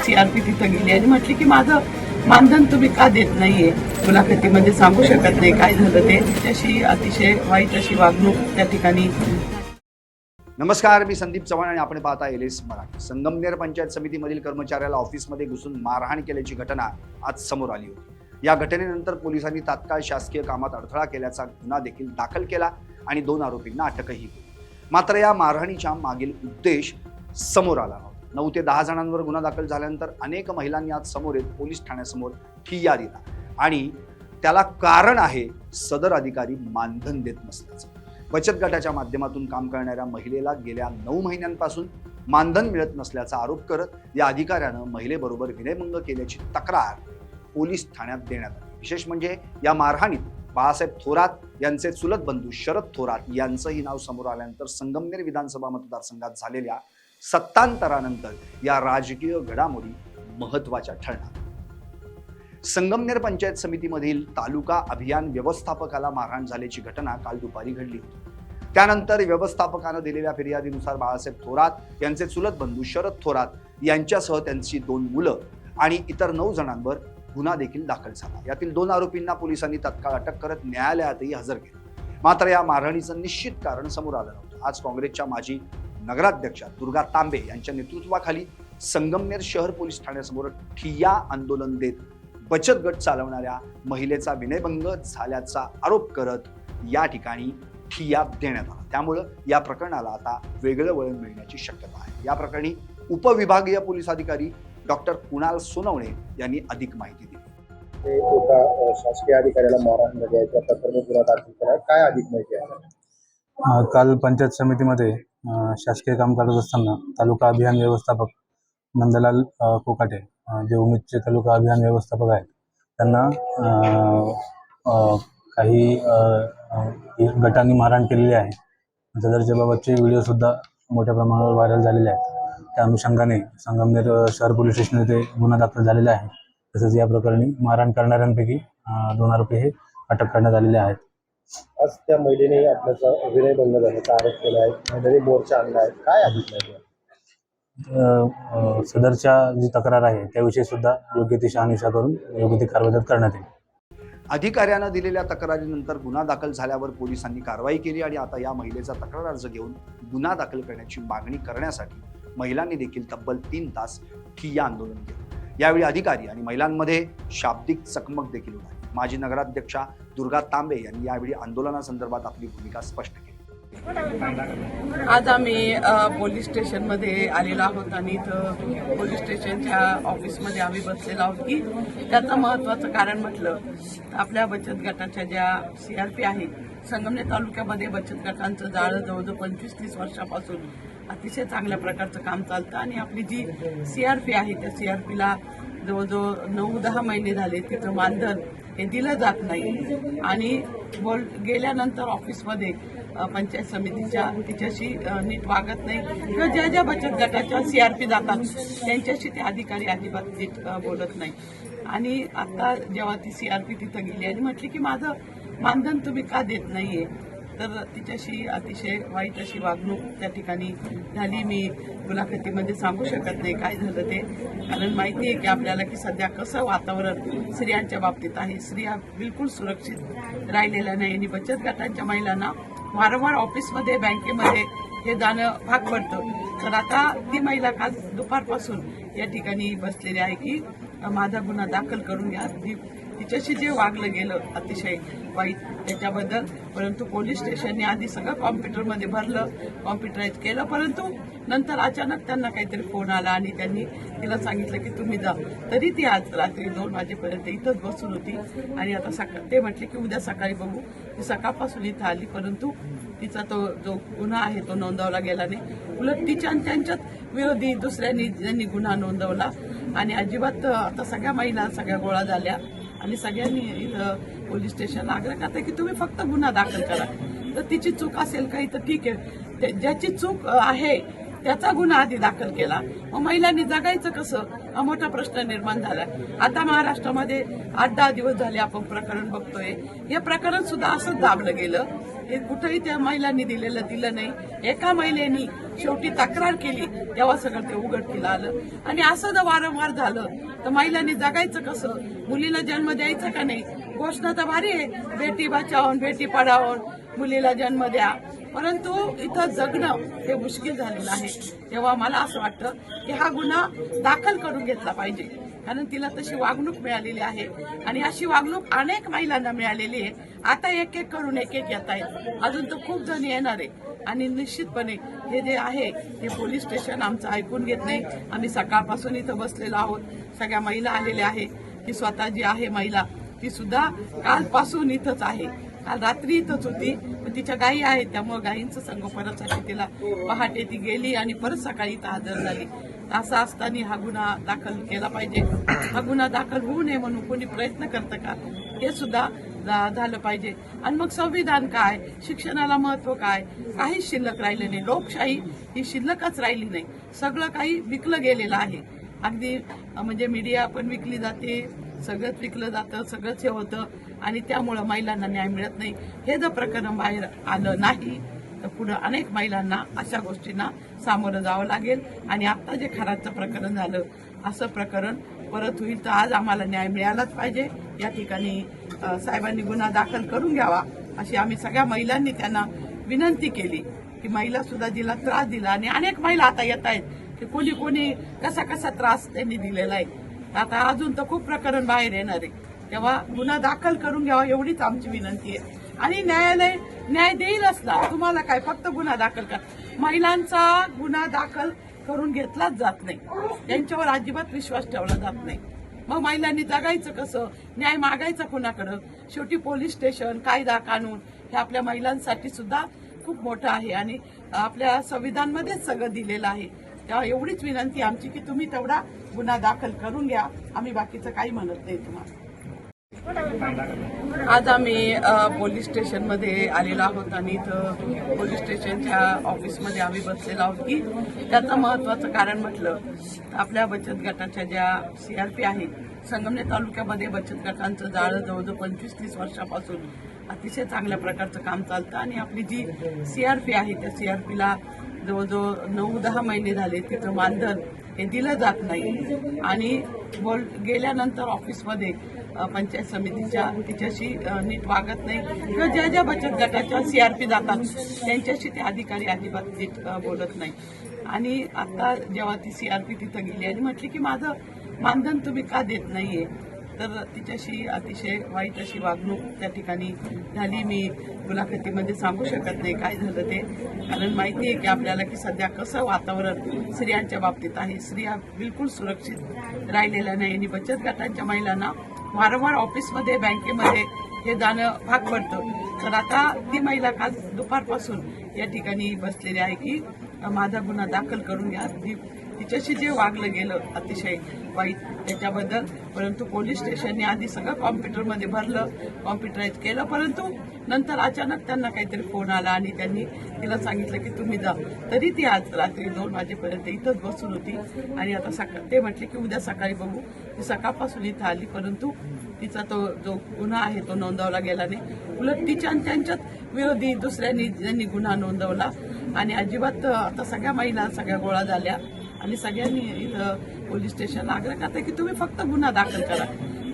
CRP तिथं गेली आणि म्हटली की माझं मानधन तुम्ही का देत नाहीये, मुलाखतीमध्ये सांगू शकत नाही काय झालं ते. त्याशी अतिशय वाईट अशी वागणूक त्या ठिकाणी. नमस्कार, मी संदीप चव्हाण आणि आपण पाहता एलएस मराठी. संगमनेर पंचायत समितीमधील कर्मचाऱ्याला ऑफिसमध्ये घुसून मारहाण केल्याची घटना आज समोर आली होती. या घटनेनंतर पोलिसांनी तात्काळ शासकीय कामात अडथळा केल्याचा गुन्हा देखील दाखल केला आणि 2 आरोपींना अटकही केली. मात्र या मारहाणीच्या मागील उद्देश समोर आला नव्हता. 9 ते 10 जणांवर गुन्हा दाखल झाल्यानंतर अनेक महिलांनी आज समोर येत पोलीस ठाण्यासमोर ठिय्या दिला आणि त्याला कारण आहे सदर अधिकारी मानधन देत नसल्याचं. बचत गटाच्या माध्यमातून काम करणाऱ्या महिलेला गेल्या 9 महिन्यांपासून मानधन मिळत नसल्याचा आरोप करत या अधिकाऱ्यानं महिलेबरोबर विनयभंग केल्याची तक्रार पोलीस ठाण्यात देण्यात आली. विशेष म्हणजे या मारहाणीत बाळासाहेब थोरात यांचे चुलत बंधू शरद थोरात यांचंही नाव समोर आल्यानंतर संगमनेर विधानसभा मतदारसंघात झालेल्या सत्तांतरानंतर या राजकीय घडामोडी महत्वाच्या ठरणार. संगमनेर पंचायत समितीमधील तालुका अभियान व्यवस्थापकाला मारहाण झाल्याची घटना काल दुपारी घडली होती. त्यानंतर व्यवस्थापकानं दिलेल्या फिर्यादीनुसार बाळासाहेब थोरात यांचे चुलत बंधू शरद थोरात यांच्यासह त्यांची 2 मुलं आणि इतर 9 जणांवर गुन्हा देखील दाखल झाला. यातील 2 आरोपींना पोलिसांनी तत्काळ अटक करत न्यायालयातही हजर केलं. मात्र या मारहाणीचं निश्चित कारण समोर आलं नव्हतं. आज काँग्रेसच्या माजी नगराध्यक्षा दुर्गा तांबे यांच्या नेतृत्वाखाली संगमनेर शहर पोलीस ठाण्यासमोर ठिय्या आंदोलन देत बचत गट चालवणाऱ्या महिलेचा विनयभंग झाल्याचा आरोप करत या ठिकाणी ठिय्या देण्यात आला. त्यामुळं या प्रकरणाला आता वेगळं वळण मिळण्याची शक्यता आहे. या प्रकरणी उपविभागीय पोलीस अधिकारी डॉक्टर कुणाल सोनवणे यांनी अधिक माहिती दिली. शासकीय अधिकाऱ्याला मारहाण द्यायच्या प्रकरणी गुन्हा दाखल केला, काय अधिक माहिती आहे? काल पंचायत समितीमध्ये शासकीय काम करत असताना तालुका अभियान व्यवस्थापक नंदलाल कोकाटे जे उमेदचे तालुका अभियान व्यवस्थापक आहेत त्यांना काही गटांनी मारहाण केलेली आहे. सदरच्या बाबतचे व्हिडिओसुद्धा मोठ्या प्रमाणावर व्हायरल झालेले आहेत. त्या अनुषंगाने संगमनेर शहर पोलीस स्टेशन येथे गुन्हा दाखल झालेला आहे. तसेच या प्रकरणी मारहाण करणाऱ्यांपैकी 2 आरोपी हे अटक करण्यात आलेले आहेत. आज त्या महिलेने आपल्याचा विनयभंग झाल्याचा आरोप केला आहे, महिलेने मोर्चा आणला आहे, काय अधिक माहिती आहे? सदरच्या जी तक्रार आहे त्याविषयी सुद्धा योग्य ती शहानिशा करून योग्य ती कारवाई करण्यात येईल. अधिकाऱ्यानं दिलेल्या तक्रारीनंतर गुन्हा दाखल झाल्यावर पोलिसांनी कारवाई केली आणि आता या महिलेचा तक्रार अर्ज घेऊन गुन्हा दाखल करण्याची मागणी करण्यासाठी महिलांनी देखील तब्बल 3 तास ठिय्या आंदोलन केलं. यावेळी अधिकारी आणि महिलांमध्ये शाब्दिक चकमक देखील उडाली. माजी नगराध्यक्षा दुर्गा तांबे यांनी यावेळी आंदोलनासंदर्भात आपली भूमिका स्पष्ट केली. आज आम्ही पोलीस स्टेशनमध्ये आलेलो आहोत आणि इथं पोलीस स्टेशनच्या ऑफिसमध्ये आम्ही बसलेलो आहोत की त्याचं महत्त्वाचं कारण म्हटलं आपल्या बचत गटाच्या ज्या सीआरपी आहेत संगमनेर तालुक्यामध्ये बचत गटांचं जाळं जवळजवळ 25-30 वर्षापासून अतिशय चांगल्या प्रकारचं काम चालतं आणि आपली जी सीआरपी आहे त्या सीआरपीला जवळजवळ 9-10 महिने झाले तिथं मानधन हे दिलं जात नाही आणि गेल्यानंतर ऑफिसमध्ये पंचायत समितीच्या तिच्याशी नीट वागत नाही किंवा ज्या ज्या बचत गटाच्या सीआरपी जातात त्यांच्याशी ते अधिकारी अजिबात नीट बोलत नाही. आणि आता जेव्हा ती सीआरपी तिथं गेली आणि म्हटली की माझं मानधन तुम्ही का देत नाहीये, तर तिच्याशी अतिशय वाईट अशी वागणूक त्या ठिकाणी झाली. मी मुलाखतीमध्ये सांगू शकत नाही काय झालं ते, कारण माहिती आहे की आपल्याला की सध्या कसं वातावरण स्त्रियांच्या बाबतीत आहे. स्त्रिया बिलकुल सुरक्षित राहिलेल्या नाही आणि बचत गटांच्या महिलांना वारंवार ऑफिसमध्ये बँकेमध्ये हे जाणं भाग पडतं. तर आता ती महिला काल दुपारपासून या ठिकाणी बसलेली आहे की माझा गुन्हा दाखल करून घ्या. तिच्याशी जे वागलं गेलं अतिशय वाईट त्याच्याबद्दल, परंतु पोलीस स्टेशनने आधी सगळं कॉम्प्युटरमध्ये भरलं, कॉम्प्युटराईज केलं, परंतु नंतर अचानक त्यांना काहीतरी फोन आला आणि त्यांनी तिला सांगितलं की तुम्ही जा. तरी ती आज रात्री 2 वाजेपर्यंत इथंच बसून होती आणि आता ते म्हटले की उद्या सकाळी बघू. ती सकाळपासून इथं आली परंतु तिचा तो जो गुन्हा आहे तो नोंदवला गेला नाही. उलट तिच्या त्यांच्यात विरोधी दुसऱ्यांनी ज्यांनी गुन्हा नोंदवला आणि अजिबात आता सगळ्या महिला सगळ्या गोळा झाल्या आणि सगळ्यांनी इथं पोलीस स्टेशनला आग्रह करताय की तुम्ही फक्त गुन्हा दाखल करा. तर तिची चूक असेल काही तर ठीक आहे, ज्याची चूक आहे त्याचा गुन्हा आधी दाखल केला, मग महिलांनी जगायचं कसं हा मोठा प्रश्न निर्माण झाला. आता महाराष्ट्रामध्ये 8-10 दिवस झाले आपण प्रकरण बघतोय. हे प्रकरण सुद्धा असंच दाबलं गेलं. हे कुठेही त्या महिलांनी दिलं नाही. एका महिलेनी शेवटी तक्रार केली तेव्हा सगळं ते उघडकीला आलं. आणि असं जर वारंवार झालं तर महिलांनी जगायचं कसं, मुलीला जन्म द्यायचा का नाही. घोषणा तर भारी आहे, बेटी बचाओ बेटी पढाओ, मुलीला जन्म द्या, परंतु इथं जगणं हे मुश्किल झालेलं आहे. तेव्हा मला असं वाटतं की हा गुन्हा दाखल करून घेतला पाहिजे, कारण तिला तशी वागणूक मिळालेली आहे आणि अशी वागणूक अनेक महिलांना मिळालेली आहे. आता एक एक करून एक येत आहेत, अजून तर खूप जण येणार आहे. आणि निश्चितपणे हे जे आहे हे पोलीस स्टेशन आमचं ऐकून घेत नाही. आम्ही सकाळपासून इथं बसलेलो आहोत, सगळ्या महिला आलेल्या आहे. ती स्वतः जी आहे महिला ती सुद्धा कालपासून इथंच आहे, काल रात्री इथंच होती. पण तिच्या गायी आहेत त्यामुळे गायींचं संगोपनासाठी तिला पहाटे ती गेली आणि परत सकाळी इथं हजर झाली. असं असताना हा गुन्हा दाखल केला पाहिजे. हा गुन्हा दाखल होऊ नये म्हणून कोणी प्रयत्न करतं का हे सुद्धा झालं पाहिजे. आणि मग संविधान काय, शिक्षणाला महत्व काय, काहीच शिल्लक राहिलं नाही. लोकशाही ही शिल्लकच राहिली नाही. सगळं काही विकलं गेलेलं आहे. अगदी म्हणजे मीडिया पण विकली जाते, सगळंच विकलं जातं, सगळंच हे होतं आणि त्यामुळं महिलांना न्याय मिळत नाही. हे जर प्रकरण बाहेर आलं नाही तर पुढे अनेक महिलांना अशा गोष्टींना सामोरं जावं लागेल. आणि आता जे खराचं प्रकरण झालं असं प्रकरण परत होईल तर आज आम्हाला न्याय मिळालाच पाहिजे. या ठिकाणी साहेबांनी गुन्हा दाखल करून घ्यावा अशी आम्ही सगळ्या महिलांनी त्यांना विनंती केली की महिला सुद्धा जिला त्रास दिला आणि अनेक महिला आता येत आहेत की कोणी कोणी कसा कसा त्रास त्यांनी दिलेला आहे. आता अजून तर खूप प्रकरण बाहेर येणार आहे, तेव्हा गुन्हा दाखल करून घ्यावा एवढीच आमची विनंती आहे. आणि न्यायालय न्याय देईलच ना, तुम्हाला काय फक्त गुन्हा दाखल कर. महिलांचा गुन्हा दाखल करून घेतलाच जात नाही, त्यांच्यावर अजिबात विश्वास ठेवला जात नाही. मग महिलांनी जगायचं कसं, न्याय मागायचा कोणाकडं. शेवटी पोलीस स्टेशन, कायदा कानून हे आपल्या महिलांसाठी सुद्धा खूप मोठं आहे आणि आपल्या संविधानमध्येच सगळं दिलेलं आहे. तेव्हा एवढीच विनंती आमची की तुम्ही तेवढा गुन्हा दाखल करून घ्या. आम्ही बाकीचं काही म्हणत नाही तुम्हाला. आज आम्ही पोलीस स्टेशनमध्ये आलेलो आहोत आणि इथं पोलीस स्टेशनच्या ऑफिसमध्ये आम्ही बसलेलो आहोत की त्याचं महत्त्वाचं कारण म्हटलं आपल्या बचत गटाच्या ज्या CRP आहेत, संगमनेर तालुक्यामध्ये बचत गटांचं जाळं जवळजवळ 25-30 वर्षापासून अतिशय चांगल्या प्रकारचं काम चालतं आणि आपली जी CRP आहे त्या CRPला जवळजवळ 9-10 महिने झाले तिथं मानधन हे दिलं जात नाही. आणि गेल्यानंतर ऑफिसमध्ये पंचायत समितीच्या तिच्याशी नीट वागत नाही किंवा ज्या ज्या बचत गटाच्या CRP जातात त्यांच्याशी ते अधिकारी अजिबात नीट बोलत नाही. आणि आता जेव्हा ती CRP तिथं गेली आणि म्हटली की माझं मानधन तुम्ही का देत नाहीये, तर तिच्याशी अतिशय वाईट अशी वागणूक त्या ठिकाणी झाली. मी मुलाखतीमध्ये सांगू शकत नाही काय झालं ते, कारण माहिती आहे की आपल्याला की सध्या कसं वातावरण स्त्रियांच्या बाबतीत आहे. स्त्रिया बिलकुल सुरक्षित राहिलेल्या नाही आणि बचत गटांच्या महिलांना वारंवार ऑफिसमध्ये, बँकेमध्ये हे जाणं भाग पडतं. तर आता ती महिला काल दुपारपासून या ठिकाणी बसलेली आहे की माझा गुन्हा दाखल करून घ्या. तिच्याशी जे वागलं गेलं अतिशय वाईट त्याच्याबद्दल, परंतु पोलीस स्टेशनने आधी सगळं कॉम्प्युटरमध्ये भरलं, कॉम्प्युटराईज केलं, परंतु नंतर अचानक त्यांना काहीतरी फोन आला आणि त्यांनी तिला सांगितलं की तुम्ही जा. तरी ती आज रात्री 2 वाजेपर्यंत इथंच बसून होती आणि आता ते म्हटले की उद्या सकाळी बघू. ती सकाळपासून इथं आली, परंतु तिचा तो जो गुन्हा आहे तो नोंदवला गेला नाही. उलट तिच्या त्यांच्यात विरोधी दुसऱ्यांनी ज्यांनी गुन्हा नोंदवला आणि अजिबात आता सगळ्या महिला सगळ्या गोळा झाल्या आणि सगळ्यांनी इथं पोलीस स्टेशनला आग्रह करताय की तुम्ही फक्त गुन्हा दाखल करा.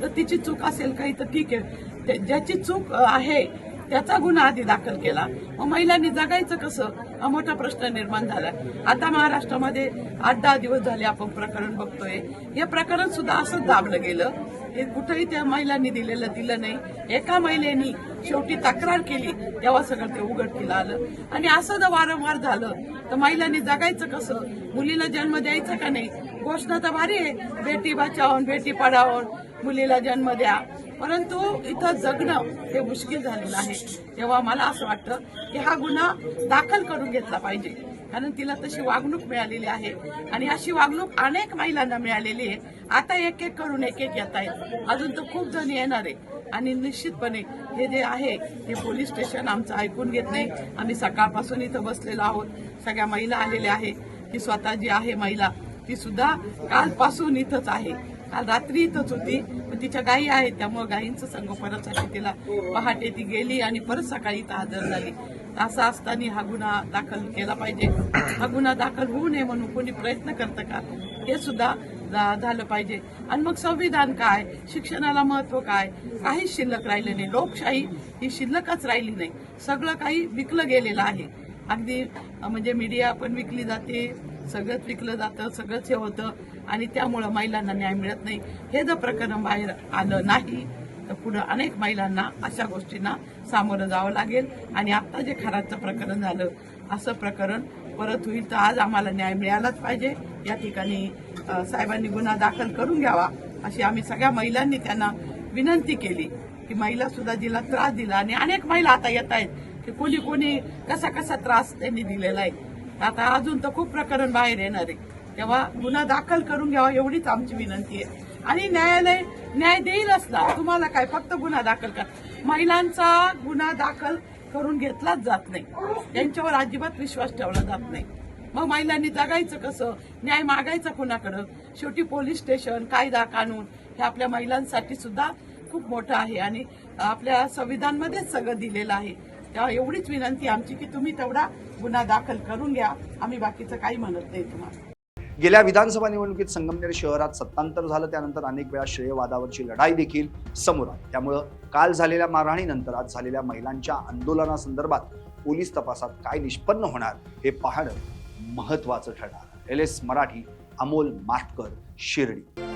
तर तिची चूक असेल काही तर ठीक आहे, ज्याची चूक आहे त्याचा गुन्हा आधी दाखल केला. मग महिलांनी जगायचं कसं हा मोठा प्रश्न निर्माण झाला. आता महाराष्ट्रामध्ये 8-10 दिवस झाले आपण प्रकरण बघतोय. हे प्रकरण सुद्धा असंच दाबलं गेलं. हे कुठेही त्या महिलांनी दिलं नाही. एका महिलेनी शेवटी तक्रार केली तेव्हा सगळं ते उघडकीला आलं. आणि असं जर वारंवार झालं तर महिलांनी जगायचं कसं, मुलीला जन्म द्यायचा का नाही. घोषणा तर भारी आहे, बेटी बचाओ बेटी पढाओ, मुलीला जन्म द्या, परंतु इथं जगणं हे मुश्किल झालेलं आहे. तेव्हा मला असं वाटतं की हा गुन्हा दाखल करून घेतला पाहिजे, कारण तिला तशी वागणूक मिळालेली आहे आणि अशी वागणूक अनेक महिलांना मिळालेली आहे. आता एक एक करून एक येत आहेत, अजून तर खूप जण येणार आहे. आणि निश्चितपणे हे जे आहे हे पोलीस स्टेशन आमचं ऐकून घेत नाही. आम्ही सकाळपासून इथं बसलेलो आहोत, सगळ्या महिला आलेल्या आहेत. ती स्वतः जी आहे महिला ती सुद्धा कालपासून इथंच आहे. काल रात्री इथंच होती, पण तिच्या गायी आहेत त्यामुळे गायींचं संगोपनासाठी तिला पहाटे ती गेली आणि परत सकाळी इथं हजर झाली. असं असताना हा गुन्हा दाखल केला पाहिजे. हा गुन्हा दाखल होऊ नये म्हणून कोणी प्रयत्न करतं का हे सुद्धा झालं पाहिजे. आणि मग संविधान काय, शिक्षणाला महत्व काय, काहीच शिल्लक राहिलं नाही. लोकशाही ही शिल्लकच राहिली नाही. सगळं काही विकलं गेलेलं आहे. अगदी म्हणजे मीडिया पण विकली जाते, सगळंच विकलं जातं, सगळंच हे होतं आणि त्यामुळं महिलांना न्याय मिळत नाही. हे जर प्रकरण बाहेर आलं नाही तर पुढं अनेक महिलांना अशा गोष्टींना सामोरं जावं लागेल. आणि आता जे खराचं प्रकरण झालं असं प्रकरण परत होईल तर आज आम्हाला न्याय मिळालाच पाहिजे. या ठिकाणी साहेबांनी गुन्हा दाखल करून घ्यावा अशी आम्ही सगळ्या महिलांनी त्यांना विनंती केली की महिला सुद्धा जिला त्रास दिला आणि अनेक महिला आता येत आहेत की कोणी कोणी कसा कसा त्रास त्यांनी दिलेला आहे. आता अजून तर खूप प्रकरण बाहेर येणार आहे, तेव्हा गुन्हा दाखल करून घ्यावा एवढीच आमची विनंती आहे. आणि न्यायालय न्याय देईलच ना. तुम्हाला काय फक्त गुन्हा दाखल कर, महिलांचा गुन्हा दाखल करून घेतलाच जात नाही, त्यांच्यावर अजिबात विश्वास ठेवला जात नाही. मग महिलांनी जगायचं कसं, न्याय मागायचा कुणाकडं? शेवटी पोलीस स्टेशन, कायदा कानून हे आपल्या महिलांसाठी सुद्धा खूप मोठं आहे आणि आपल्या संविधानमध्येच सगळं दिलेलं आहे. तेव्हा एवढीच विनंती आमची की तुम्ही तेवढा गुन्हा दाखल करून घ्या. आम्ही बाकीचं काही म्हणत नाही तुम्हाला. गेल्या विधानसभा निवडणुकीत संगमनेर शहरात सत्तांतर झालं, त्यानंतर अनेक वेळा श्रेयवादावरची लढाई देखील समोर आली. त्यामुळं काल झालेल्या मारहाणीनंतर आज झालेल्या महिलांच्या आंदोलनासंदर्भात पोलीस तपासात काय निष्पन्न होणार हे पाहणं महत्त्वाचं ठरणार. LS मराठी, अमोल माटकर, शिर्डी.